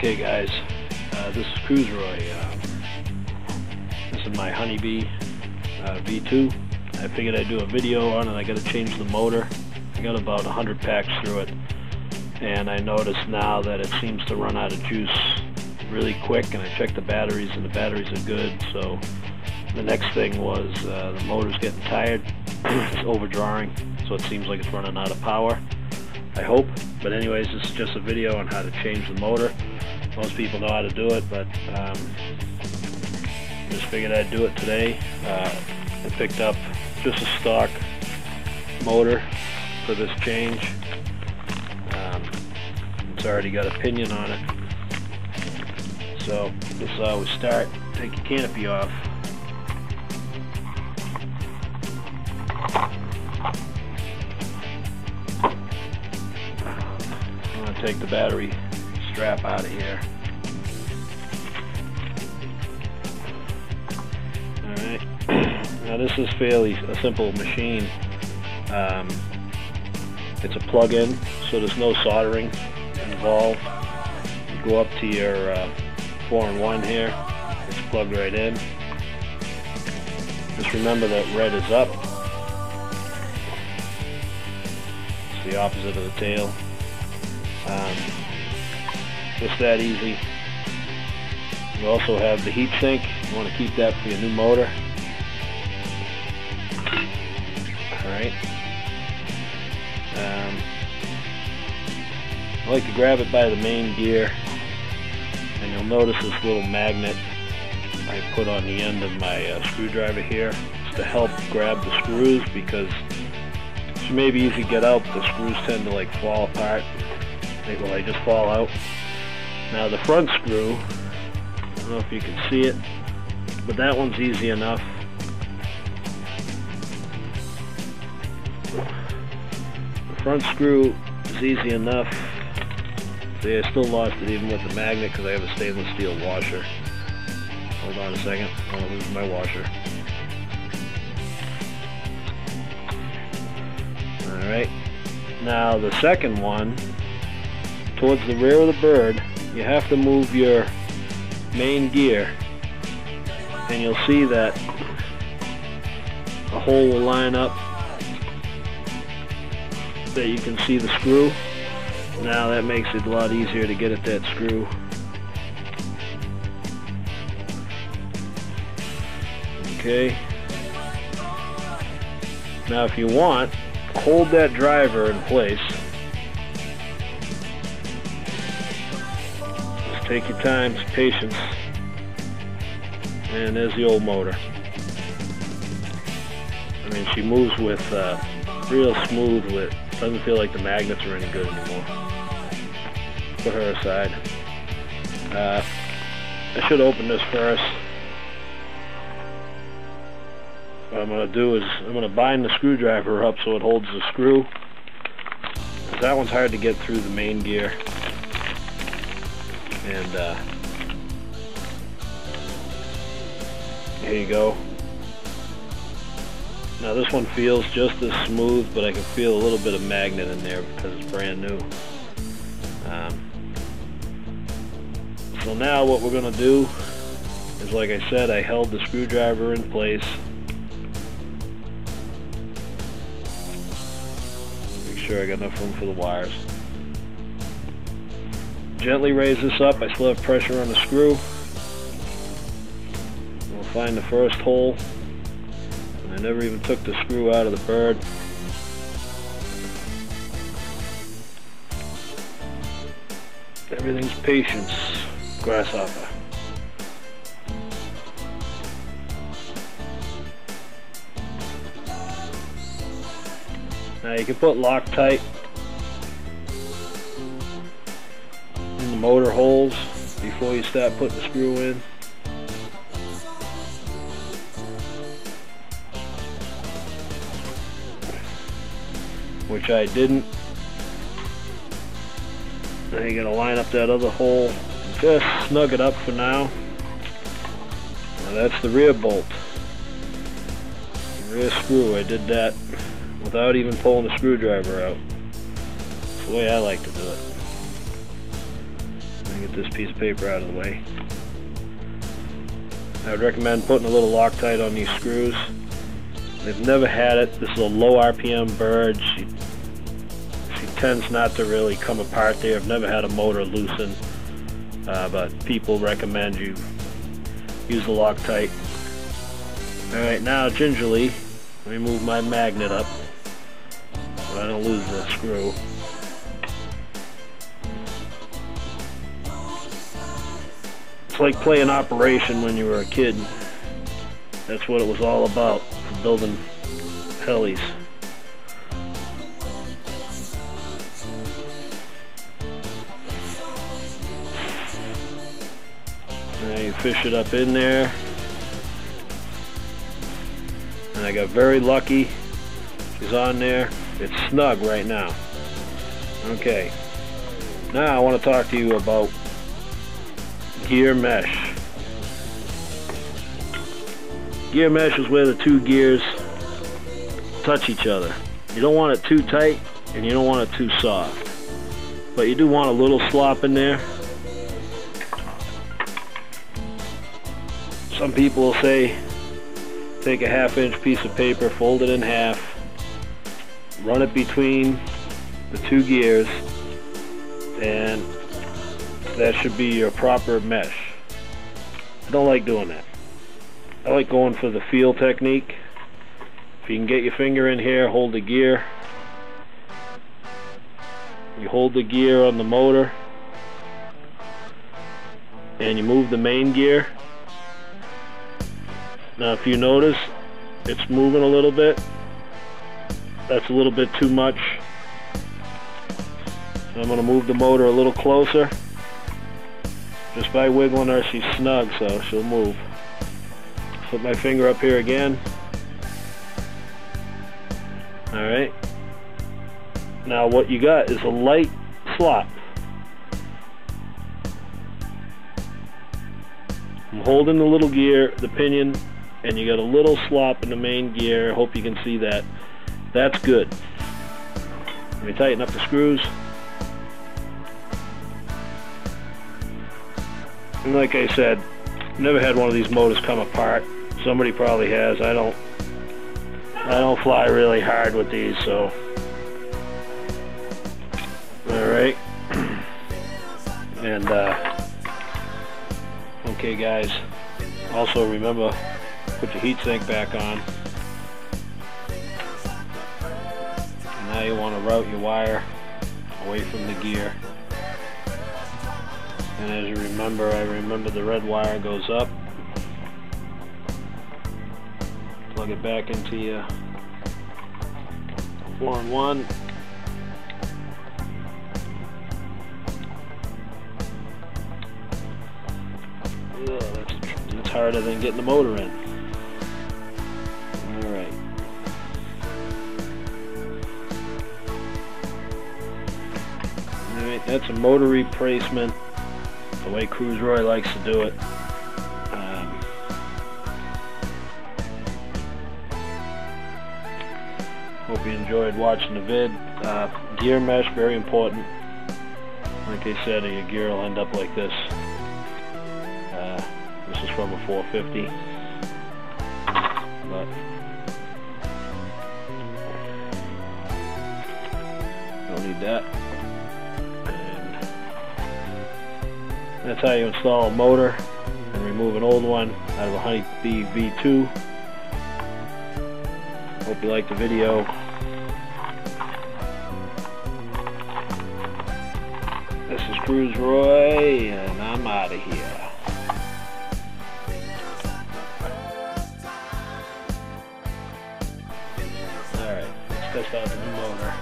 Okay guys, this is Cruiseroy. This is my Honeybee V2. I figured I'd do a video on it. I got to change the motor. I got about 100 packs through it, and I noticed now that it seems to run out of juice really quick, and I checked the batteries and the batteries are good. So the next thing was the motor's getting tired. It's overdrawing, so it seems like it's running out of power, I hope. But anyways, this is just a video on how to change the motor. Most people know how to do it, but just figured I'd do it today. I picked up just a stock motor for this change. It's already got a pinion on it. So this is how we start. Take your canopy off. I'm going to take the battery strap out of here. Alright, now this is fairly a simple machine. It's a plug-in, so there's no soldering involved. You go up to your 4-in-1 here, it's plugged right in. Just remember that red is up. It's the opposite of the tail. Just that easy. You also have the heat sink. You want to keep that for your new motor. Alright. I like to grab it by the main gear, and you'll notice this little magnet I put on the end of my screwdriver here. It's to help grab the screws, because she may be easy to get out, but the screws tend to like fall apart. They just fall out. Now the front screw, I don't know if you can see it, but that one's easy enough. The front screw is easy enough. See, I still lost it even with the magnet because I have a stainless steel washer. Hold on a second, I want to lose my washer. Alright, now the second one, towards the rear of the bird, you have to move your main gear, and you'll see that a hole will line up that you can see the screw. Now that makes it a lot easier to get at that screw. Okay. Now if you want, hold that driver in place. Just take your time, it's patience. And there's the old motor. I mean, she moves with real smooth. With doesn't feel like the magnets are any good anymore. Put her aside. I should open this first. What I'm going to do is I'm going to bind the screwdriver up so it holds the screw. That one's hard to get through the main gear. And here you go. Now this one feels just as smooth, but I can feel a little bit of magnet in there because it's brand new. So now what we're going to do is, like I said, I held the screwdriver in place. Make sure I got enough room for the wires. Gently raise this up. I still have pressure on the screw. We'll find the first hole. I never even took the screw out of the bird. Everything's patience, grasshopper. Now you can put Loctite in the motor holes before you start putting the screw in. Which I didn't. Now you gotta line up that other hole. Just snug it up for now. Now that's the rear bolt. The rear screw, I did that without even pulling the screwdriver out. That's the way I like to do it. Get this piece of paper out of the way. I would recommend putting a little Loctite on these screws. They've never had it. This is a low RPM bird. She tends not to really come apart there. I've never had a motor loosen, but people recommend you use the Loctite. Alright, now gingerly, let me move my magnet up so I don't lose the screw. It's like playing Operation when you were a kid. That's what it was all about, for building helis. Now you fish it up in there. And I got very lucky. She's on there. It's snug right now. Okay. Now I want to talk to you about gear mesh. Gear mesh is where the two gears touch each other. You don't want it too tight and you don't want it too soft. But you do want a little slop in there. Some people will say take a 1/2-inch piece of paper, fold it in half, run it between the two gears, and that should be your proper mesh. I don't like doing that. I like going for the feel technique. If you can get your finger in here, hold the gear. You hold the gear on the motor and you move the main gear. Now if you notice it's moving a little bit, that's a little bit too much. So I'm going to move the motor a little closer. Just by wiggling her, she's snug, so she'll move. Put my finger up here again. Alright. Now what you got is a light slop. I'm holding the little gear, the pinion, and you got a little slop in the main gear. I hope you can see that. That's good. Let me tighten up the screws. And like I said, never had one of these motors come apart. Somebody probably has. I don't fly really hard with these, so. Alright. And okay guys, also remember, put your heat sink back on. And now you want to route your wire away from the gear. And as you remember, I remember the red wire goes up. Plug it back into your 4-in-1. That's harder than getting the motor in. Alright. Alright, that's a motor replacement, the way Cruise Roy likes to do it. Hope you enjoyed watching the vid. Gear mesh, very important. Like I said, your gear will end up like this. This is from a 450. But don't need that. And that's how you install a motor and remove an old one out of a Honeybee V2. Hope you liked the video. This is Cruise Roy, and I'm out of here. Alright, let's test out the new motor.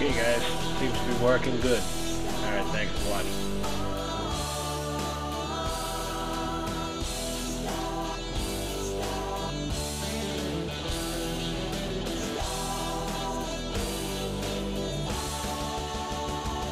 Okay guys, seems to be working good. Alright, thanks for watching.